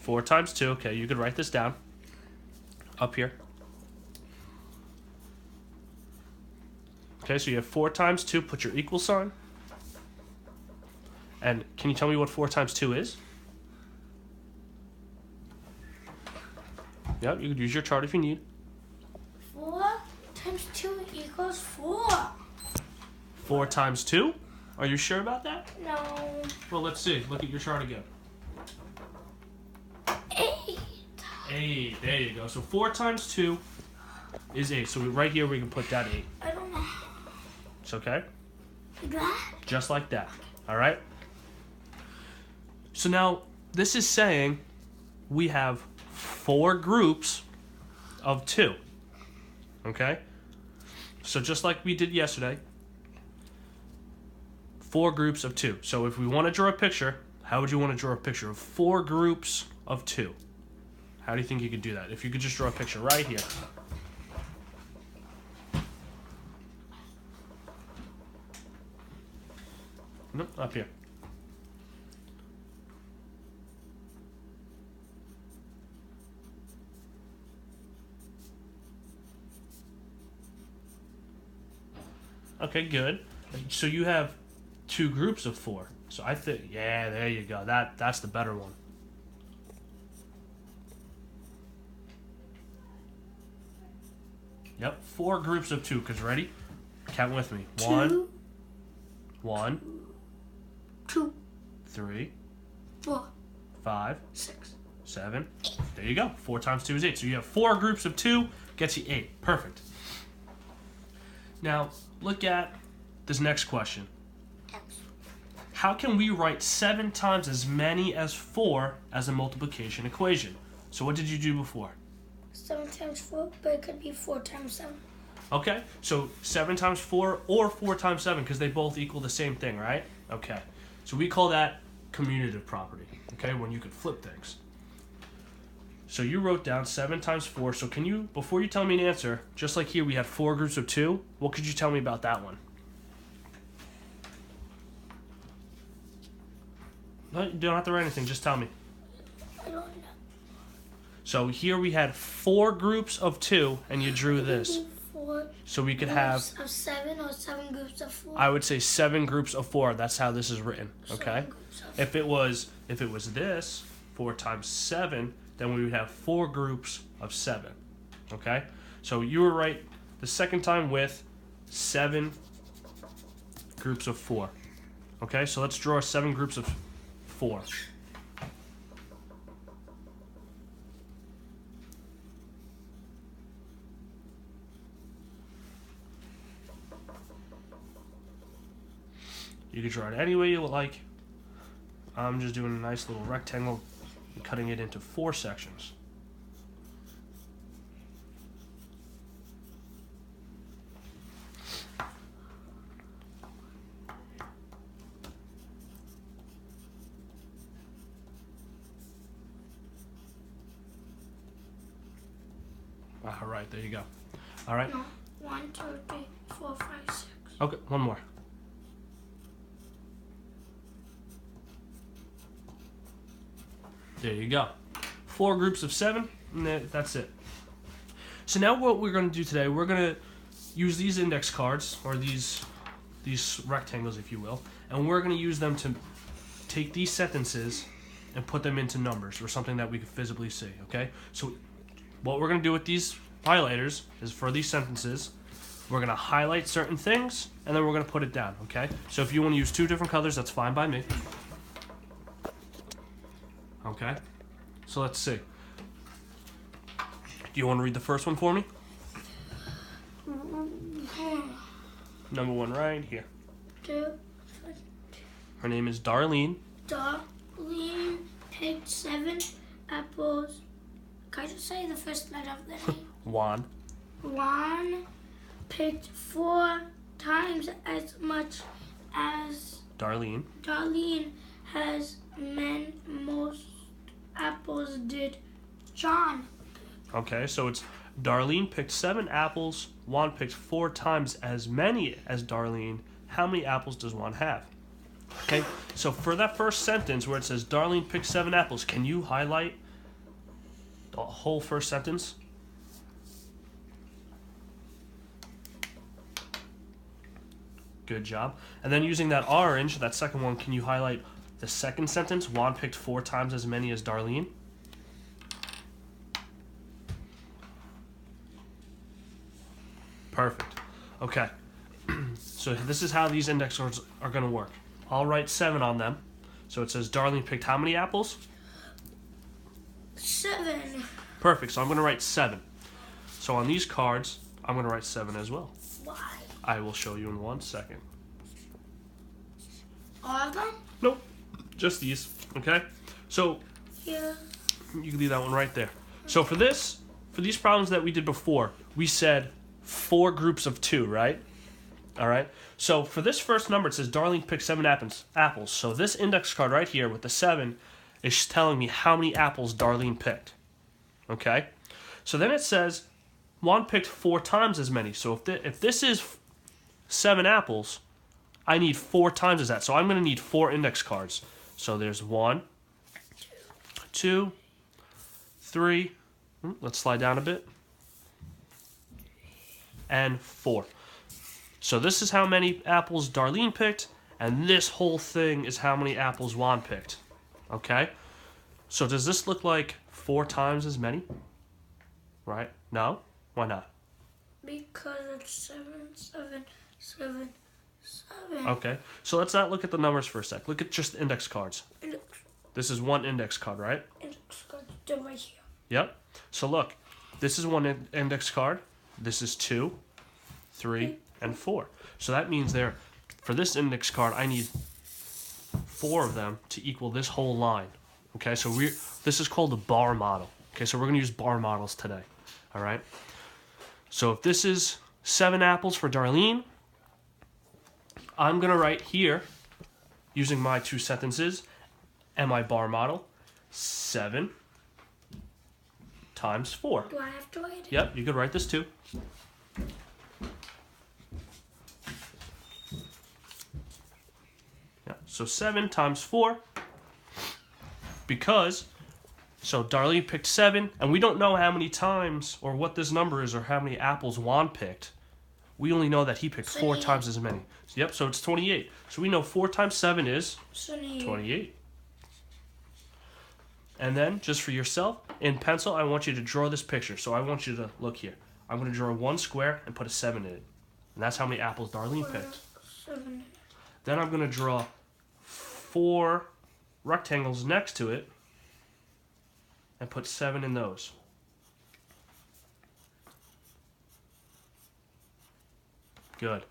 4 times 2. Okay, you could write this down. Up here. Okay, so you have 4 times 2. Put your equal sign. And can you tell me what 4 times 2 is? Yep, you could use your chart if you need. 4 times 2 equals 4. 4 times 2? Are you sure about that? No. Well, let's see. Look at your chart again. 8. 8. There you go. So 4 times 2 is 8. So right here we can put down 8. I don't know. It's okay? Like that? Just like that. All right? So now this is saying we have 4 groups of 2. Okay? So just like we did yesterday, 4 groups of 2. So if we want to draw a picture, how would you want to draw a picture of 4 groups of 2? How do you think you could do that? If you could just draw a picture right here. Nope, up here. Okay, good. So you have 2 groups of 4. So I think, yeah, there you go. That's the better one. Yep, 4 groups of 2. Cause ready? Count with me. 2. 1, 2. 3, 4. 5, 6. 7. There you go. 4 times 2 is 8. So you have 4 groups of 2, gets you 8. Perfect. Now, look at this next question. How can we write 7 times as many as 4 as a multiplication equation? So what did you do before? 7 times 4, but it could be 4 times 7. Okay, so 7 times 4 or 4 times 7 because they both equal the same thing, right? Okay, so we call that commutative property, okay, when you could flip things. So you wrote down 7 times 4. So can you, before you tell me an answer, just like here we had 4 groups of 2, what could you tell me about that one? No, you don't have to write anything, just tell me. I don't know. So here we had 4 groups of 2, and you drew this. 4 So we could have, groups of 7 or 7 groups of 4. I would say 7 groups of 4. That's how this is written, okay? 7 groups of If it was this, 4 times 7, then we would have 4 groups of 7, okay? So you were right the second time with 7 groups of 4, okay? So let's draw 7 groups of 4. You can draw it any way you like. I'm just doing a nice little rectangle and cutting it into 4 sections. All right, there you go. All right. No, 1, 2, 3, 4, 5, 6. Okay, one more. There you go. 4 groups of 7, and that's it. So now what we're going to do today, we're going to use these index cards, or these rectangles, if you will, and we're going to use them to take these sentences and put them into numbers, or something that we can visibly see, okay? So what we're going to do with these highlighters is for these sentences, we're going to highlight certain things, and then we're going to put it down, okay? So if you want to use 2 different colors, that's fine by me. Okay, so let's see. Do you want to read the first one for me? Number 1 right here. 2. Her name is Darlene. Darlene picked 7 apples. Can I just say the first letter of the name? Juan. Juan picked 4 times as much as Darlene. Darlene has most apples did John. Okay, so it's Darlene picked 7 apples. Juan picked 4 times as many as Darlene. How many apples does Juan have? Okay, so for that first sentence where it says Darlene picked 7 apples, can you highlight the whole first sentence. Good job. And then using that orange, that second one, can you highlight the second sentence? Juan picked 4 times as many as Darlene. Perfect. Okay. So this is how these index cards are going to work. I'll write 7 on them. So it says Darlene picked how many apples? 7. Perfect. So I'm going to write 7. So on these cards, I'm going to write 7 as well. Why? I will show you in 1 second. All of them? Nope. Just these. Okay? So Yeah. you can leave that one right there. So for these problems that we did before, we said 4 groups of 2, right? All right. So for this first number, it says Darlene picked 7 apples. So this index card right here with the 7 is telling me how many apples Darlene picked. Okay. So then it says Juan picked 4 times as many. So if this is 7 apples, I need 4 times as that. So I'm going to need 4 index cards. So there's 1, 2, 3. Let's slide down a bit. And 4. So this is how many apples Darlene picked, and this whole thing is how many apples Juan picked. Okay? So does this look like 4 times as many? Right? No? Why not? Because it's 7, 7, 7, 7. Okay. So let's not look at the numbers for a sec. Look at just index cards. This is 1 index card, right? Index card right here. Yep. So look, this is 1 index card. This is 2, 3, and 4. So that means for this index card, I need 4 of them to equal this whole line. Okay, so this is called the bar model. Okay, so we're going to use bar models today. All right. So if this is 7 apples for Darlene, I'm going to write here, using my 2 sentences and my bar model, 7 times 4. Do I have to write it? Yep, you could write this too. Yeah, so 7 times 4, because, so Darlene picked 7, and we don't know how many times, or what this number is, or how many apples Juan picked. We only know that he picked 4 times as many. Yep, so it's 28. So we know 4 times 7 is 28. And then, just for yourself, in pencil, I want you to draw this picture. So I want you to look here. I'm going to draw 1 square and put a 7 in it. And that's how many apples Darlene picked. 7. Then I'm going to draw 4 rectangles next to it and put 7 in those. Good.